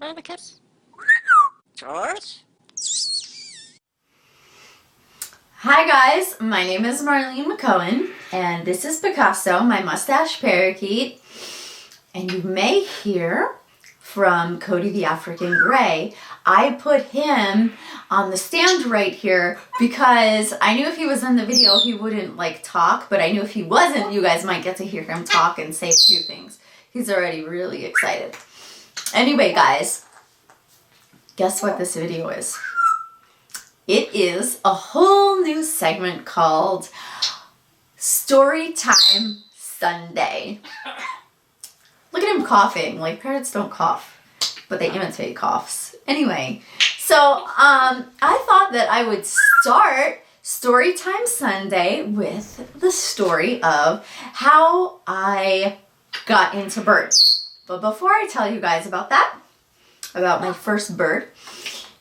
Parakeet. George. Hi guys, my name is Marlene McCohen, and this is Picasso, my mustache parakeet. And you may hear from Cody the African Gray. I put him on the stand right here because I knew if he was in the video he wouldn't like talk, but I knew if he wasn't, you guys might get to hear him talk and say a few things. He's already really excited. Anyway guys, guess what this video is? It is a whole new segment called Storytime Sunday. Look at him coughing. Like, parrots don't cough, but they imitate coughs. Anyway, so I thought that I would start Storytime Sunday with the story of how I got into birds. But before I tell you guys about that, about my first bird,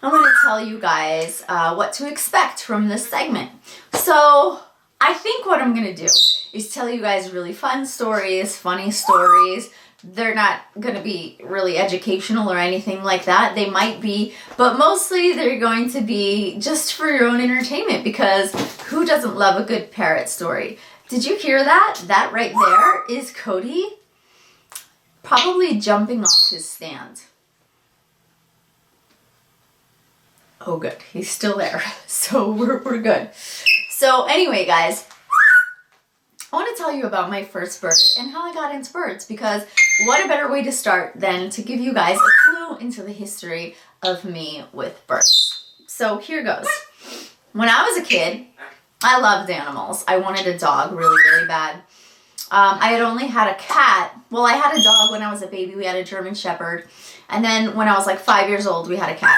I'm going to tell you guys what to expect from this segment. So I think what I'm going to do is tell you guys really fun stories, funny stories. They're not going to be really educational or anything like that. They might be, but mostly they're going to be just for your own entertainment, because who doesn't love a good parrot story? Did you hear that? That right there is Cody probably jumping off his stand. Oh good, he's still there, so we're good. So anyway guys, I want to tell you about my first bird and how I got into birds, because what a better way to start than to give you guys a clue into the history of me with birds. So here goes. When I was a kid, I loved animals. I wanted a dog really bad. I had only had a cat. Well, I had a dog when I was a baby. We had a German Shepherd. And then when I was like 5 years old, we had a cat.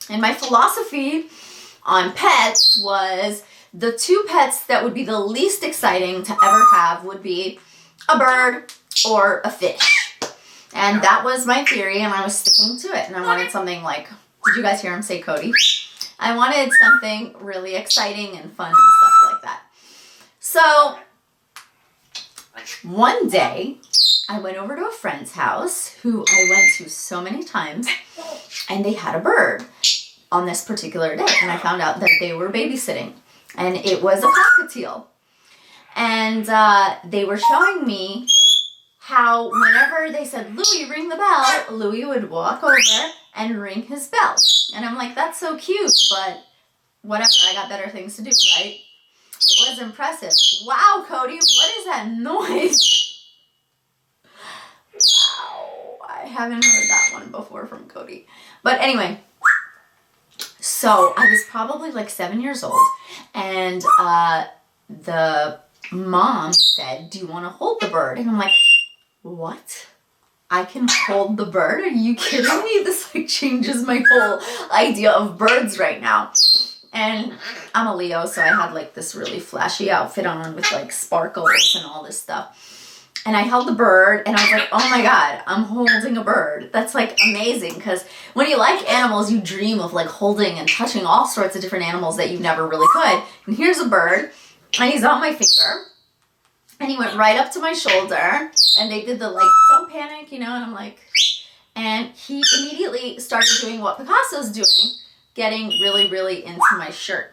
And my philosophy on pets was the two pets that would be the least exciting to ever have would be a bird or a fish. And that was my theory, and I was sticking to it. And I wanted something like, did you guys hear him say Cody? I wanted something really exciting and fun and stuff like that. So one day, I went over to a friend's house who I went to so many times, and they had a bird on this particular day, and I found out that they were babysitting, and it was a cockatiel. And they were showing me how whenever they said, Louie, ring the bell, Louie would walk over and ring his bell. And I'm like, that's so cute, but whatever, I got better things to do, right? It was impressive. Wow, Cody, what is that noise? Wow, I haven't heard that one before from Cody. But anyway, so I was probably like 7 years old, and the mom said, do you want to hold the bird? And I'm like, what? I can hold the bird? Are you kidding me? This like changes my whole idea of birds right now. And I'm a Leo, so I had like this really flashy outfit on with like sparkles and all this stuff. And I held the bird, and I was like, oh my god, I'm holding a bird. That's like amazing, because when you like animals, you dream of like holding and touching all sorts of different animals that you never really could. And here's a bird, and he's on my finger, and he went right up to my shoulder, and they did the like, don't panic, you know, and I'm like, and he immediately started doing what Picasso's doing, getting really into my shirt.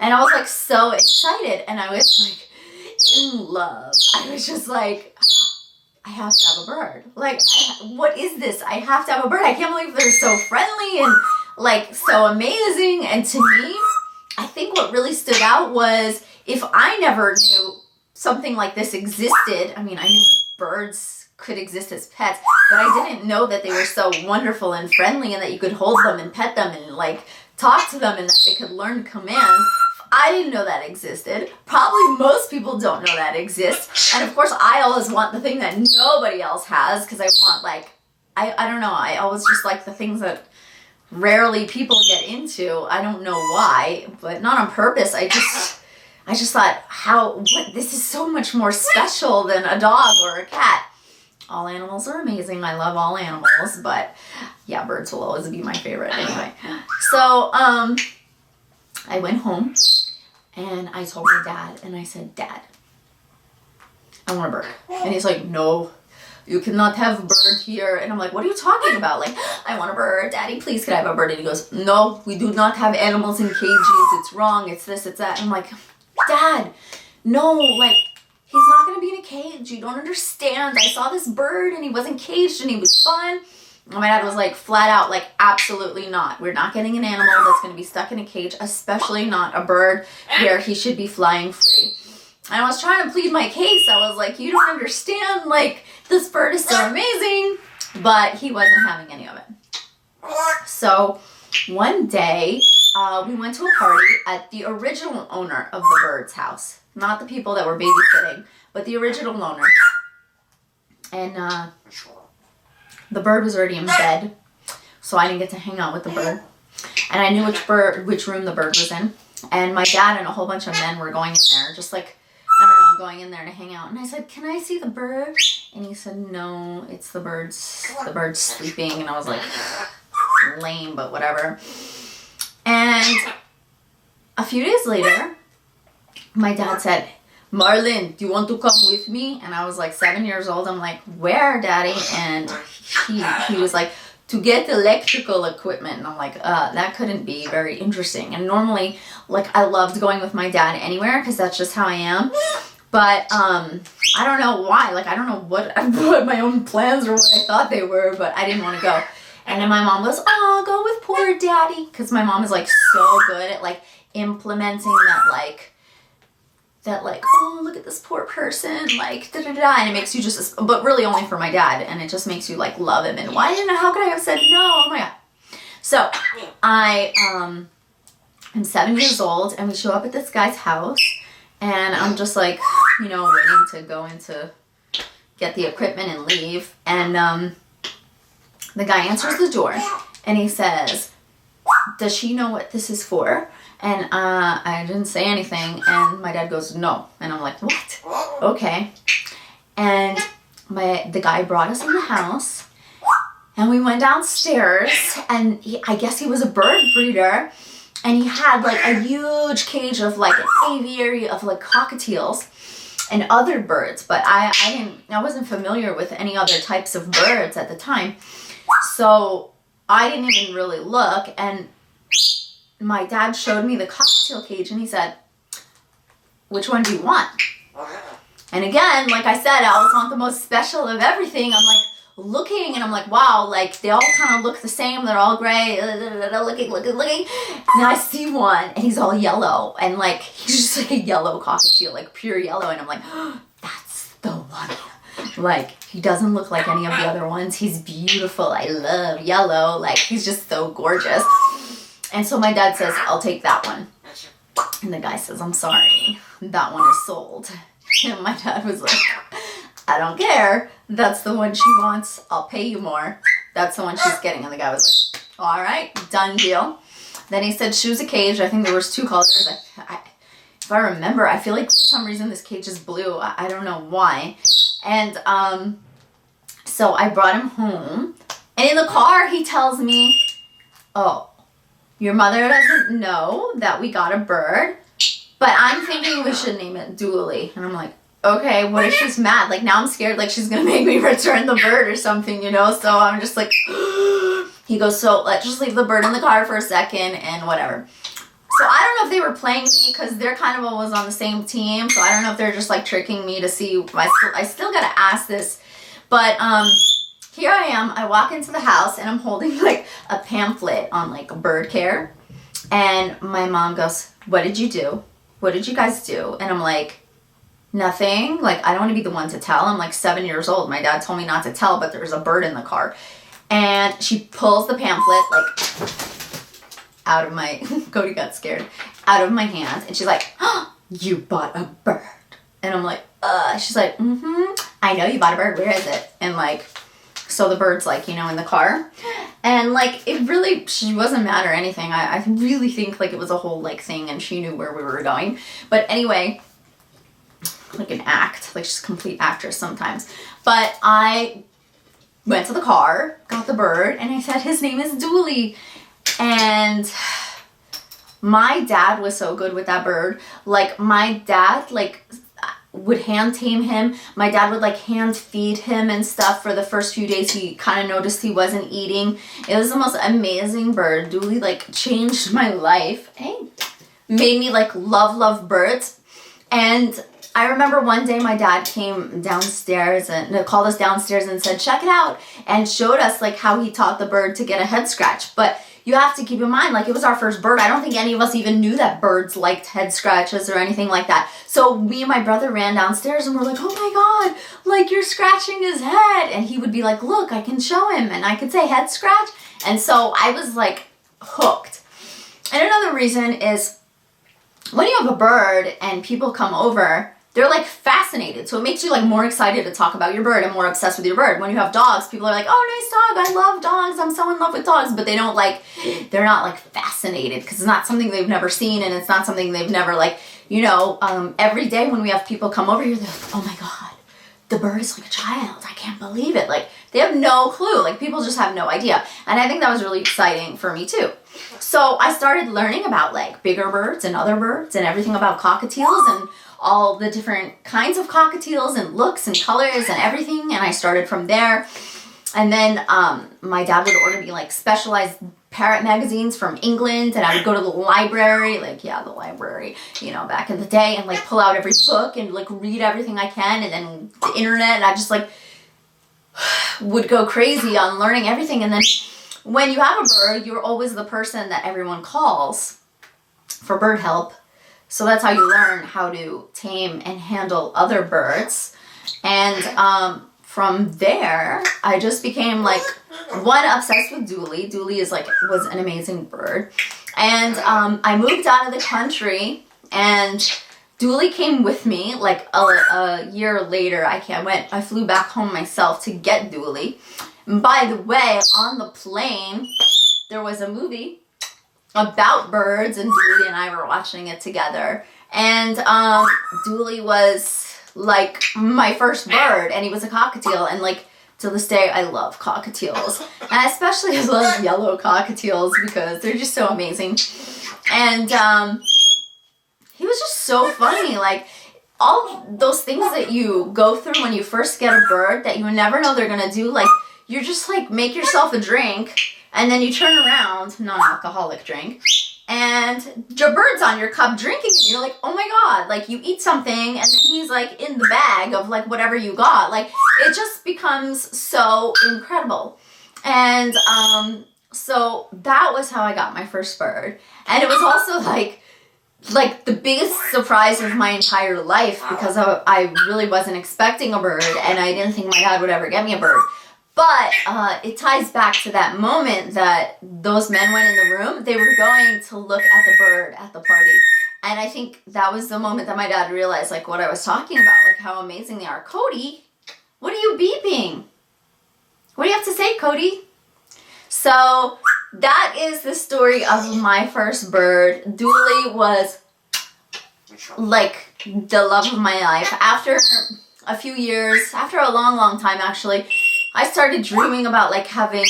And I was like so excited, and I was like in love. I was just like, I have to have a bird. Like, what is this? I have to have a bird. I can't believe they're so friendly and like so amazing. And to me, I think what really stood out was, if I never knew something like this existed, I mean, I knew birds could exist as pets, but I didn't know that they were so wonderful and friendly, and that you could hold them and pet them and like talk to them, and that they could learn commands. I didn't know that existed. Probably most people don't know that exists. And of course, I always want the thing that nobody else has, because I want like, I don't know, I always just like the things that rarely people get into. I don't know why, but not on purpose. I just thought, this is so much more special than a dog or a cat. All animals are amazing. I love all animals, but yeah, birds will always be my favorite anyway. So, I went home, and I told my dad, and I said, Dad, I want a bird. And he's like, no, you cannot have a bird here. And I'm like, what are you talking about? Like, I want a bird. Daddy, please, can I have a bird? And he goes, no, we do not have animals in cages. It's wrong. It's this, it's that. And I'm like, Dad, no, like, he's not going to be in a cage. You don't understand. I saw this bird and he wasn't caged and he was fun. And my dad was like, flat out, like, absolutely not. We're not getting an animal that's going to be stuck in a cage, especially not a bird where he should be flying free. And I was trying to plead my case. I was like, you don't understand. Like, this bird is so amazing. But he wasn't having any of it. So one day, we went to a party at the original owner of the bird's house. Not the people that were babysitting, but the original owner. And the bird was already in bed, so I didn't get to hang out with the bird. And I knew which room the bird was in. And my dad and a whole bunch of men were going in there, just like, I don't know, going in there to hang out. And I said, can I see the bird? And he said, no, it's the bird's sleeping. And I was like, lame, but whatever. And a few days later, my dad said, Marlene, do you want to come with me? And I was like 7 years old. I'm like, where, Daddy? And he was like, to get electrical equipment. And I'm like, that couldn't be very interesting. And normally, like, I loved going with my dad anywhere because that's just how I am. But I don't know why. Like, I don't know what my own plans or what I thought they were, but I didn't want to go. And then my mom goes, oh, go with poor Daddy. Because my mom is like so good at like implementing that like, oh, look at this poor person, like, da-da-da, and it makes you just, but really only for my dad, and it just makes you, like, love him, and how could I have said no? Oh my God. So, I'm 7 years old, and we show up at this guy's house, and I'm just, like, you know, waiting to go in to get the equipment and leave, and the guy answers the door, and he says, does she know what this is for? And I didn't say anything, and my dad goes, no. And I'm like, what? Okay. And the guy brought us in the house, and we went downstairs, and I guess he was a bird breeder, and he had like a huge cage of like an aviary of like cockatiels and other birds, but I wasn't familiar with any other types of birds at the time, so I didn't even really look. And my dad showed me the cockatiel cage and he said, which one do you want? And again, like I said, I always want the most special of everything. I'm like looking and I'm like, wow, like they all kind of look the same. They're all gray, looking. And then I see one and he's all yellow and like, he's just like a yellow cockatiel, like pure yellow. And I'm like, oh, that's the one. Like, he doesn't look like any of the other ones. He's beautiful. I love yellow. Like, he's just so gorgeous. And so my dad says, I'll take that one. And the guy says, I'm sorry, that one is sold. And my dad was like, I don't care. That's the one she wants. I'll pay you more. That's the one she's getting. And the guy was like, all right, done deal. Then he said, choose a cage. I think there was 2 colors. If I remember, I feel like for some reason this cage is blue. I don't know why. And so I brought him home. And in the car, he tells me, oh, your mother doesn't know that we got a bird, but I'm thinking we should name it Dooley. And I'm like, okay, what if she's mad? Like, now I'm scared, like, she's gonna make me return the bird or something, you know? So I'm just like, he goes, so let's just leave the bird in the car for a second and whatever. So I don't know if they were playing me because they're kind of always on the same team. So I don't know if they're just like tricking me to see. I still gotta ask this, but here I am. I walk into the house and I'm holding like a pamphlet on like bird care, and my mom goes, "What did you do? What did you guys do?" And I'm like, nothing. Like, I don't want to be the one to tell. I'm like 7 years old. My dad told me not to tell, but there's a bird in the car, and she pulls the pamphlet like out of my, Cody got scared, out of my hands, and she's like, oh, you bought a bird. And I'm like, she's like, I know you bought a bird, where is it? And like, so the bird's like, you know, in the car, and like, it really, she wasn't mad or anything. I really think like it was a whole like thing, and she knew where we were going. But anyway, like an act, like she's a complete actress sometimes. But I went to the car, got the bird, and I said, his name is Dooley. And my dad was so good with that bird. Like, my dad, like, would hand tame him. My dad would like hand feed him and stuff for the first few days. He kind of noticed he wasn't eating. It was the most amazing bird. Dooley like changed my life. Hey, made me like love birds. And I remember one day my dad came downstairs and called us downstairs and said, check it out, and showed us like how he taught the bird to get a head scratch. But you have to keep in mind, like, it was our first bird. I don't think any of us even knew that birds liked head scratches or anything like that. So me and my brother ran downstairs and we're like, oh my God, like, you're scratching his head. And he would be like, look, I can show him. And I could say head scratch. And so I was like hooked. And another reason is when you have a bird and people come over, they're like fascinated. So it makes you like more excited to talk about your bird and more obsessed with your bird. When you have dogs, people are like, oh, nice dog. I love dogs. I'm so in love with dogs. But they don't like, they're not like fascinated because it's not something they've never seen. And it's not something they've never like, you know, every day when we have people come over here, they're like, oh my God, the bird is like a child. I can't believe it. Like they have no clue. Like people just have no idea. And I think that was really exciting for me too. So I started learning about like bigger birds and other birds and everything about cockatiels and all the different kinds of cockatiels and looks and colors and everything. And I started from there. And then my dad would order me like specialized parrot magazines from England, and I would go to the library, like, yeah, the library, you know, back in the day, and like pull out every book and like read everything I can. And then the internet, and I just like would go crazy on learning everything. And then when you have a bird, you're always the person that everyone calls for bird help. So that's how you learn how to tame and handle other birds. And from there, I just became like, one, obsessed with Dooley. Dooley was an amazing bird. And I moved out of the country, and Dooley came with me like a year later. I flew back home myself to get Dooley. And by the way, on the plane, there was a movie about birds, and Dooley and I were watching it together. And Dooley was like my first bird, and he was a cockatiel. And like to this day, I love cockatiels, and I especially love yellow cockatiels because they're just so amazing. And he was just so funny. Like all those things that you go through when you first get a bird that you never know they're gonna do. Like you're just like, make yourself a drink, and then you turn around, non-alcoholic drink, and your bird's on your cup drinking it. You're like, oh my God, like you eat something and then he's like in the bag of like whatever you got. Like it just becomes so incredible. And so that was how I got my first bird. And it was also like the biggest surprise of my entire life, because I really wasn't expecting a bird, and I didn't think my dad would ever get me a bird. But it ties back to that moment that those men went in the room. They were going to look at the bird at the party. And I think that was the moment that my dad realized like what I was talking about, like how amazing they are. Cody, what are you beeping? What do you have to say, Cody? So that is the story of my first bird. Dooley was like the love of my life. After a few years, after a long time actually, I started dreaming about like having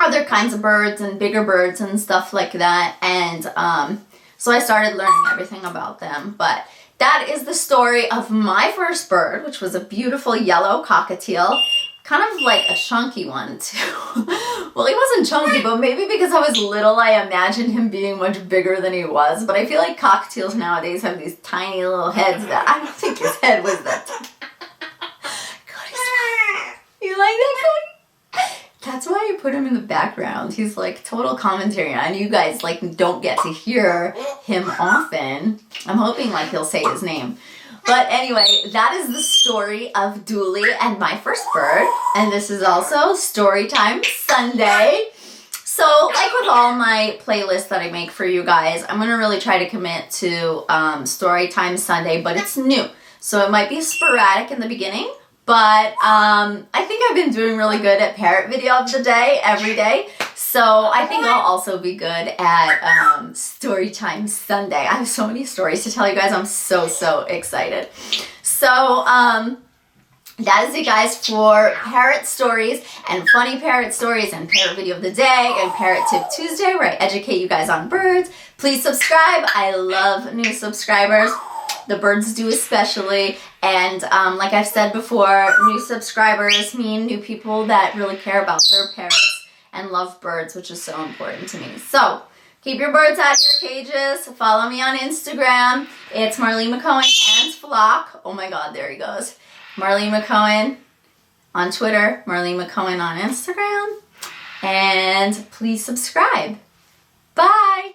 other kinds of birds and bigger birds and stuff like that. And so I started learning everything about them. But that is the story of my first bird, which was a beautiful yellow cockatiel. Kind of like a chunky one too. Well, he wasn't chunky, but maybe because I was little, I imagined him being much bigger than he was. But I feel like cockatiels nowadays have these tiny little heads that I don't think his head was that tiny. You like that, Cody? That's why I put him in the background. He's like total commentary. I know you guys like don't get to hear him often. I'm hoping like he'll say his name. But anyway, that is the story of Dooley and my first bird. And this is also Storytime Sunday. So like with all my playlists that I make for you guys, I'm going to really try to commit to Storytime Sunday, but it's new. So it might be sporadic in the beginning. But I think I've been doing really good at parrot video of the day every day. So I think I'll also be good at Storytime Sunday. I have so many stories to tell you guys. I'm so excited. So that is it, guys, for parrot stories and funny parrot stories and parrot video of the day and Parrot Tip Tuesday, where I educate you guys on birds. Please subscribe. I love new subscribers. The birds do especially. And like I've said before, new subscribers mean new people that really care about their parrots and love birds, which is so important to me. So keep your birds out of your cages. Follow me on Instagram. It's Marlene McCohen and Flock. Oh my God, there he goes. Marlene McCohen on Twitter, Marlene McCohen on Instagram. And please subscribe. Bye.